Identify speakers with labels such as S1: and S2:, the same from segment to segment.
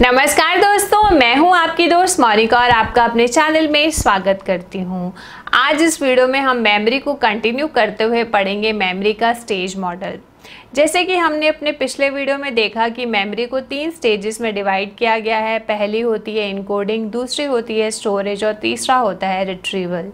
S1: नमस्कार दोस्तों, मैं हूं आपकी दोस्त मोनिका और आपका अपने चैनल में स्वागत करती हूं। आज इस वीडियो में हम मेमोरी को कंटिन्यू करते हुए पढ़ेंगे मेमोरी का स्टेज मॉडल। जैसे कि हमने अपने पिछले वीडियो में देखा कि मेमोरी को 3 स्टेजेस में डिवाइड किया गया है। पहली होती है इनकोडिंग, दूसरी होती है स्टोरेज और तीसरा होता है रिट्रीवल।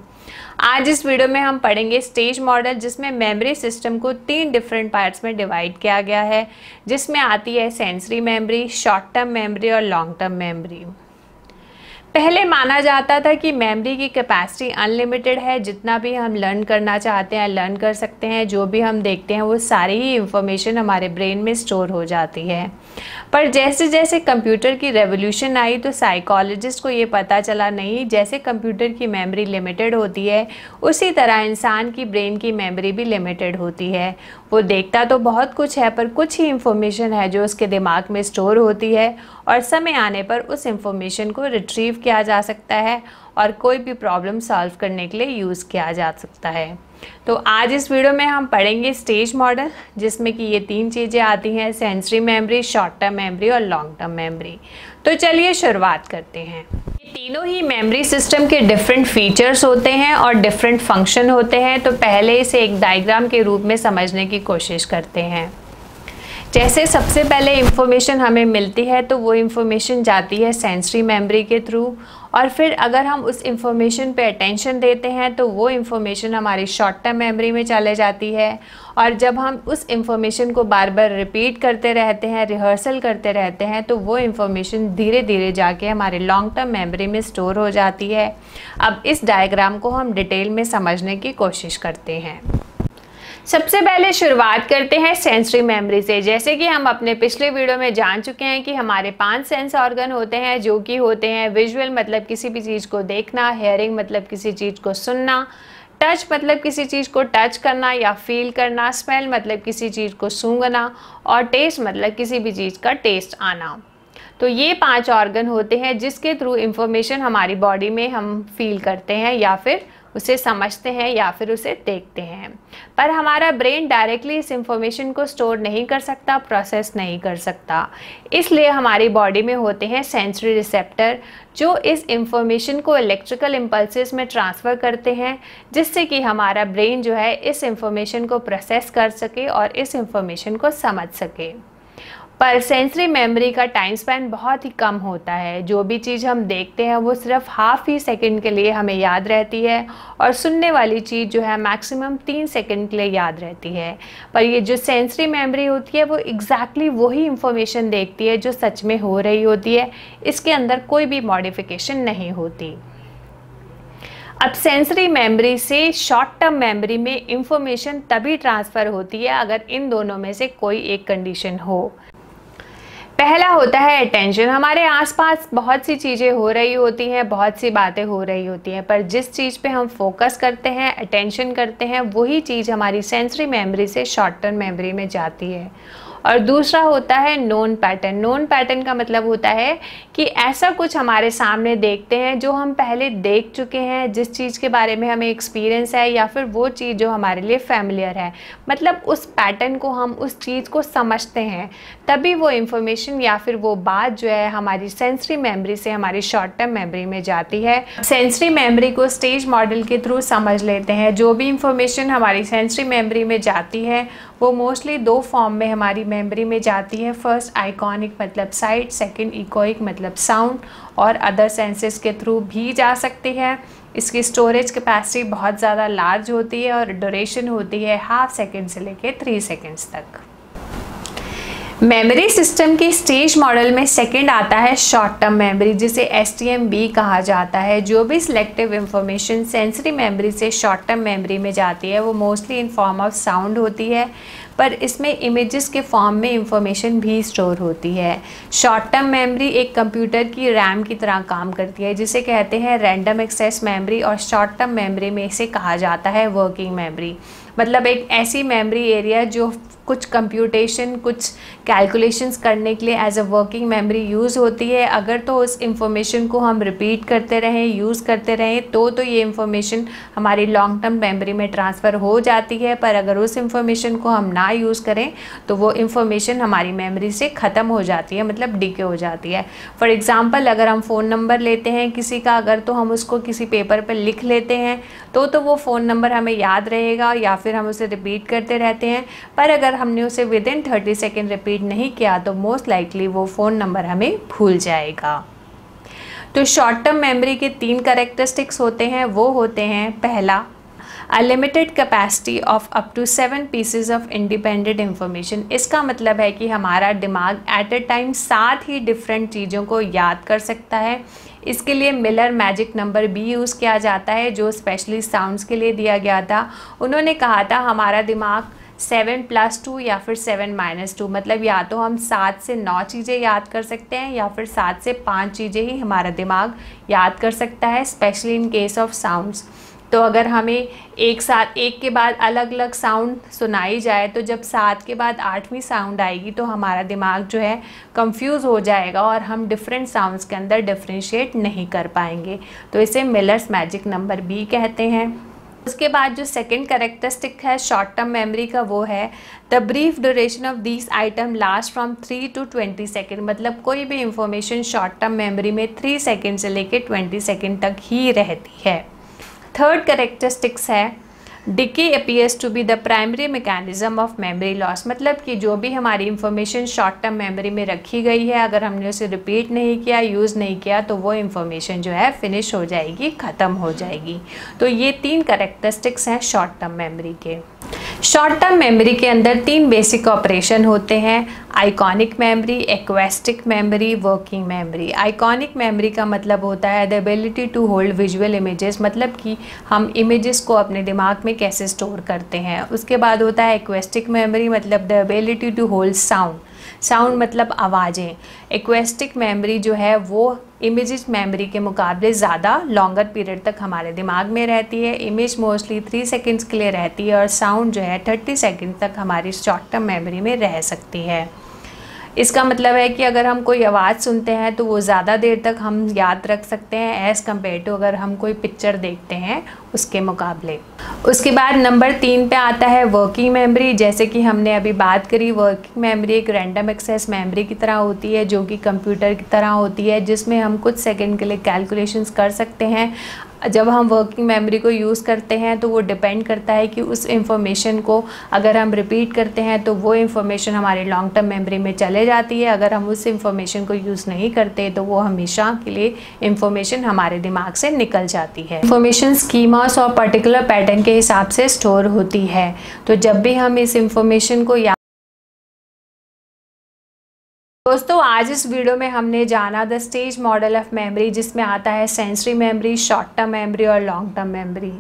S1: आज इस वीडियो में हम पढ़ेंगे स्टेज मॉडल, जिसमें मेमोरी सिस्टम को 3 डिफरेंट पार्ट्स में डिवाइड किया गया है, जिसमें आती है sensory memory, short term memory और लॉन्ग टर्म मेमोरी। पहले माना जाता था कि मेमोरी की कैपेसिटी अनलिमिटेड है, जितना भी हम लर्न करना चाहते हैं लर्न कर सकते हैं, जो भी हम देखते हैं वो सारी ही इंफॉर्मेशन हमारे ब्रेन में स्टोर हो जाती है। पर जैसे जैसे कंप्यूटर की रेवोल्यूशन आई तो साइकोलॉजिस्ट को ये पता चला, नहीं, जैसे कंप्यूटर की मेमोरी लिमिटेड होती है उसी तरह इंसान की ब्रेन की मेमोरी भी लिमिटेड होती है। वो देखता तो बहुत कुछ है, पर कुछ ही इंफॉर्मेशन है जो उसके दिमाग में स्टोर होती है और समय आने पर उस इंफॉर्मेशन को रिट्रीव किया जा सकता है और कोई भी प्रॉब्लम सॉल्व करने के लिए यूज़ किया जा सकता है। तो आज इस वीडियो में हम पढ़ेंगे स्टेज मॉडल, जिसमें कि ये 3 चीज़ें आती हैं, sensory memory, short term memory और लॉन्ग टर्म मेमोरी। तो चलिए शुरुआत करते हैं। ये तीनों ही मेमोरी सिस्टम के डिफरेंट फीचर्स होते हैं और डिफरेंट फंक्शन होते हैं। तो पहले इसे एक डायग्राम के रूप में समझने की कोशिश करते हैं। जैसे सबसे पहले इंफॉर्मेशन हमें मिलती है तो वो इंफॉर्मेशन जाती है सेंसरी मेमोरी के थ्रू, और फिर अगर हम उस इंफॉर्मेशन पे अटेंशन देते हैं तो वो इंफॉर्मेशन हमारी शॉर्ट टर्म मेमोरी में चले जाती है। और जब हम उस इंफॉर्मेशन को बार बार रिपीट करते रहते हैं, रिहर्सल करते रहते हैं, तो वो इंफॉर्मेशन धीरे धीरे जाके हमारे लॉन्ग टर्म मेमोरी में स्टोर हो जाती है। अब इस डायग्राम को हम डिटेल में समझने की कोशिश करते हैं। सबसे पहले शुरुआत करते हैं सेंसरी मेमोरी से। जैसे कि हम अपने पिछले वीडियो में जान चुके हैं कि हमारे 5 सेंस ऑर्गन होते हैं, जो कि होते हैं विजुअल मतलब किसी भी चीज़ को देखना, हेयरिंग मतलब किसी चीज़ को सुनना, टच मतलब किसी चीज़ को टच करना या फील करना, स्मेल मतलब किसी चीज़ को सूंघना और टेस्ट मतलब किसी भी चीज़ का टेस्ट आना। तो ये 5 ऑर्गन होते हैं जिसके थ्रू इंफॉर्मेशन हमारी बॉडी में हम फील करते हैं या फिर उसे समझते हैं या फिर उसे देखते हैं। पर हमारा ब्रेन डायरेक्टली इस इंफॉर्मेशन को स्टोर नहीं कर सकता, प्रोसेस नहीं कर सकता। इसलिए हमारी बॉडी में होते हैं सेंसरी रिसेप्टर, जो इस इंफॉर्मेशन को इलेक्ट्रिकल इम्पल्सेस में ट्रांसफ़र करते हैं, जिससे कि हमारा ब्रेन जो है इस इंफॉर्मेशन को प्रोसेस कर सके और इस इंफॉर्मेशन को समझ सके। पर सेंसरी मेमोरी का टाइम स्पैन बहुत ही कम होता है। जो भी चीज़ हम देखते हैं वो सिर्फ हाफ ही सेकंड के लिए हमें याद रहती है और सुनने वाली चीज़ जो है मैक्सिमम 3 सेकंड के लिए याद रहती है। पर ये जो सेंसरी मेमोरी होती है वो एग्जैक्टली वही इंफॉर्मेशन देखती है जो सच में हो रही होती है, इसके अंदर कोई भी मॉडिफिकेशन नहीं होती। अब सेंसरी मेमोरी से शॉर्ट टर्म मेमोरी में इंफॉर्मेशन तभी ट्रांसफ़र होती है अगर इन दोनों में से कोई एक कंडीशन हो। पहला होता है अटेंशन। हमारे आसपास बहुत सी चीज़ें हो रही होती हैं, बहुत सी बातें हो रही होती हैं, पर जिस चीज़ पे हम फोकस करते हैं, अटेंशन करते हैं, वही चीज़ हमारी सेंसरी मेमोरी से शॉर्ट टर्म मेमोरी में जाती है। और दूसरा होता है नोन पैटर्न। नोन पैटर्न का मतलब होता है कि ऐसा कुछ हमारे सामने देखते हैं जो हम पहले देख चुके हैं, जिस चीज़ के बारे में हमें एक्सपीरियंस है, या फिर वो चीज़ जो हमारे लिए फैमिलियर है, मतलब उस पैटर्न को हम उस चीज़ को समझते हैं, तभी वो इंफॉर्मेशन या फिर वो बात जो है हमारी सेंसरी मेमोरी से हमारी शॉर्ट टर्म मेमोरी में जाती है। सेंसरी मेमोरी को स्टेज मॉडल के थ्रू समझ लेते हैं। जो भी इंफॉर्मेशन हमारी सेंसरी मेमोरी में जाती है वो मोस्टली 2 फॉर्म में हमारी मेमोरी में जाती है। फर्स्ट आइकॉनिक मतलब साइट, सेकंड इकोइक मतलब साउंड, और अदर सेंसेस के थ्रू भी जा सकती है। इसकी स्टोरेज कैपेसिटी बहुत ज़्यादा लार्ज होती है और ड्यूरेशन होती है हाफ सेकेंड से लेकर 3 सेकेंड्स तक। मेमोरी सिस्टम के स्टेज मॉडल में सेकंड आता है शॉर्ट टर्म मेमोरी, जिसे STMB कहा जाता है। जो भी सिलेक्टिव इंफॉर्मेशन सेंसरी मेमोरी से शॉर्ट टर्म मेमोरी में जाती है वो mostly in form of sound होती है, पर इसमें इमेजेस के फॉर्म में इंफॉर्मेशन भी स्टोर होती है। शॉर्ट टर्म मेमोरी एक कंप्यूटर की रैम की तरह काम करती है, जिसे कहते हैं रैंडम एक्सेस मेमोरी, और शॉर्ट टर्म मेमोरी में इसे कहा जाता है वर्किंग मेमोरी। मतलब एक ऐसी मेमोरी एरिया जो कुछ कंप्यूटेशन, कुछ कैलकुलेशंस करने के लिए as a working memory use होती है। अगर तो उस इंफॉर्मेशन को हम रिपीट करते रहें, यूज़ करते रहें तो ये इंफॉर्मेशन हमारी लॉन्ग टर्म मेमोरी में ट्रांसफ़र हो जाती है। पर अगर उस इंफॉर्मेशन को हम ना यूज़ करें तो वो इंफॉर्मेशन हमारी मेमोरी से ख़त्म हो जाती है, मतलब डीके हो जाती है। फॉर एग्ज़ाम्पल, अगर हम फ़ोन नंबर लेते हैं किसी का, अगर तो हम उसको किसी पेपर पर लिख लेते हैं तो वो फ़ोन नंबर हमें याद रहेगा या फिर हम उसे रिपीट करते रहते हैं। पर अगर हमने उसे विद इन 30 सेकेंड रिपीट नहीं किया तो मोस्ट लाइकली वो फ़ोन नंबर हमें भूल जाएगा। तो शॉर्ट टर्म मेमोरी के 3 कैरेक्टरिस्टिक्स होते हैं। वो होते हैं, पहला, a limited capacity of up to 7 pieces of independent information. इसका मतलब है कि हमारा दिमाग एट अ टाइम 7 ही डिफरेंट चीज़ों को याद कर सकता है। इसके लिए मिलर मैजिक नंबर भी यूज़ किया जाता है जो स्पेशली साउंड्स के लिए दिया गया था। उन्होंने कहा था हमारा दिमाग 7+2 या फिर 7-2, मतलब या तो हम 7 से 9 चीज़ें याद कर सकते हैं या फिर 7 से 5 चीज़ें ही हमारा दिमाग याद कर सकता है, specially in case of sounds. तो अगर हमें एक साथ एक के बाद अलग अलग साउंड सुनाई जाए तो जब 7 के बाद 8वीं साउंड आएगी तो हमारा दिमाग जो है कंफ्यूज हो जाएगा और हम डिफरेंट साउंड्स के अंदर डिफरेंशिएट नहीं कर पाएंगे। तो इसे मिलर्स मैजिक नंबर भी कहते हैं। उसके बाद जो सेकंड कैरेक्टरिस्टिक है शॉर्ट टर्म मेमोरी का, वो है the brief duration of this item last from 3 to 20 second. मतलब कोई भी इंफॉर्मेशन शॉर्ट टर्म मेमोरी में 3 सेकेंड से लेकर 20 सेकेंड तक ही रहती है। थर्ड कैरेक्टरिस्टिक्स है decay appears to be the primary mechanism of memory loss. मतलब कि जो भी हमारी इंफॉर्मेशन शॉर्ट टर्म मेमोरी में रखी गई है, अगर हमने उसे रिपीट नहीं किया, यूज़ नहीं किया तो वो इंफॉर्मेशन जो है फिनिश हो जाएगी, ख़त्म हो जाएगी। तो ये 3 कैरेक्टरिस्टिक्स हैं शॉर्ट टर्म मेमोरी के। शॉर्ट टर्म मेमोरी के अंदर 3 बेसिक ऑपरेशन होते हैं, iconic memory, acoustic memory, working memory. Iconic memory का मतलब होता है the ability to hold visual images, मतलब कि हम इमेजेस को अपने दिमाग में कैसे स्टोर करते हैं। उसके बाद होता है एक्वेस्टिक मेमोरी, मतलब the ability to hold sound, sound मतलब आवाज़ें। एक्वेस्टिक मेमोरी जो है वो इमेजेस मेमोरी के मुकाबले ज़्यादा लॉन्गर पीरियड तक हमारे दिमाग में रहती है। इमेज मोस्टली 3 सेकेंड्स के लिए रहती है और साउंड जो है 30 सेकेंड तक हमारी शॉर्ट टर्म मेमोरी में रह सकती है। इसका मतलब है कि अगर हम कोई आवाज़ सुनते हैं तो वो ज़्यादा देर तक हम याद रख सकते हैं एज़ कम्पेयर टू अगर हम कोई पिक्चर देखते हैं उसके मुकाबले। उसके बाद नंबर 3 पे आता है वर्किंग मेमोरी। जैसे कि हमने अभी बात करी, वर्किंग मेमोरी एक रैंडम एक्सेस मेमोरी की तरह होती है जो कि कंप्यूटर की तरह होती है, जिसमें हम कुछ सेकंड के लिए कैलकुलेशंस कर सकते हैं। जब हम वर्किंग मेमोरी को यूज़ करते हैं तो वो डिपेंड करता है कि उस इंफॉर्मेशन को अगर हम रिपीट करते हैं तो वो इंफॉर्मेशन हमारे लॉन्ग टर्म मेमोरी में चले जाती है। अगर हम उस इंफॉर्मेशन को यूज़ नहीं करते तो वो हमेशा के लिए इंफॉर्मेशन हमारे दिमाग से निकल जाती है। इंफॉर्मेशन स्कीमास और पर्टिकुलर पैटर्न के हिसाब से स्टोर होती है। तो जब भी हम इस इंफॉर्मेशन को दोस्तों, आज इस वीडियो में हमने जाना the stage model of memory, जिसमें आता है sensory memory, short term memory और लॉन्ग टर्म मेमोरी।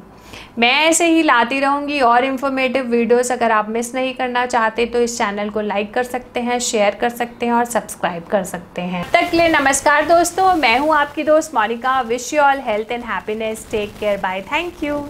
S1: मैं ऐसे ही लाती रहूँगी और इन्फॉर्मेटिव वीडियोस। अगर आप मिस नहीं करना चाहते तो इस चैनल को लाइक कर सकते हैं, शेयर कर सकते हैं और सब्सक्राइब कर सकते हैं। तब तक के लिए नमस्कार दोस्तों, मैं हूँ आपकी दोस्त Monika. Wish you all health and happiness. Take care, bye, thank you.